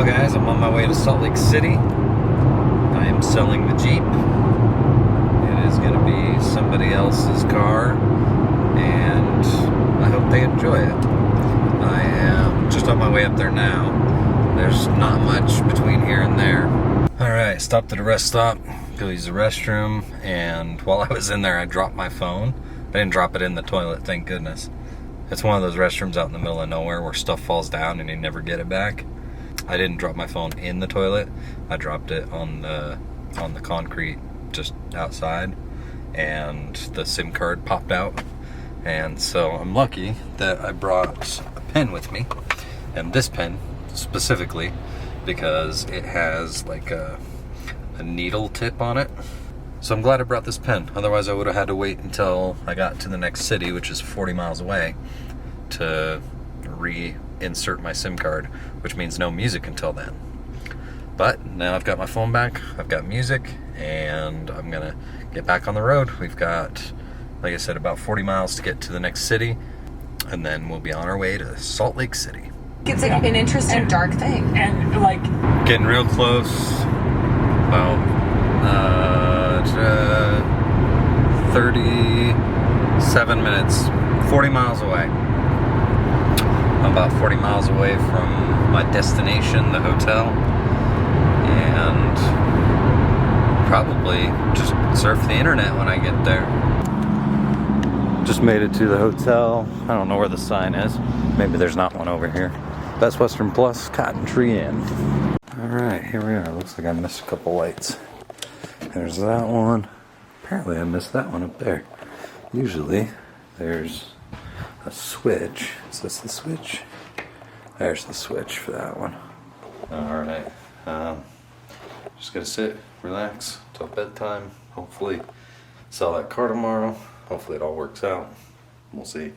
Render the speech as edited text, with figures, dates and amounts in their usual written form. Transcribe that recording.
Well guys, I'm on my way to Salt Lake City. I am selling the Jeep. It is going to be somebody else's car, and I hope they enjoy it. I am just on my way up there now. There's not much between here and there. Alright, stopped at a rest stop, go use the restroom, and while I was in there I dropped my phone. I didn't drop it in the toilet, thank goodness. It's one of those restrooms out in the middle of nowhere where stuff falls down and you never get it back. I didn't drop my phone in the toilet. I dropped it on the concrete just outside, and the SIM card popped out. And so I'm lucky that I brought a pen with me, and this pen specifically because it has like a needle tip on it. So I'm glad I brought this pen. Otherwise I would have had to wait until I got to the next city, which is 40 miles away, to reinsert my SIM card, which means no music until then. But now I've got my phone back, I've got music, and I'm gonna get back on the road. We've got, like I said, about 40 miles to get to the next city, and then we'll be on our way to Salt Lake City. It's like an interesting dark thing. And like getting real close. About 37 minutes, 40 miles away. I'm about 40 miles away from my destination, the hotel, and probably just surf the internet when I get there. Just made it to the hotel. I don't know where the sign is. Maybe there's not one over here. Best Western Plus, Cotton Tree Inn. Alright, here we are. Looks like I missed a couple lights. There's that one. Apparently I missed that one up there. Usually there's a switch. Is this the switch? There's the switch for that one. Alright. Just gotta sit, relax till bedtime. Hopefully sell that car tomorrow. Hopefully it all works out. We'll see.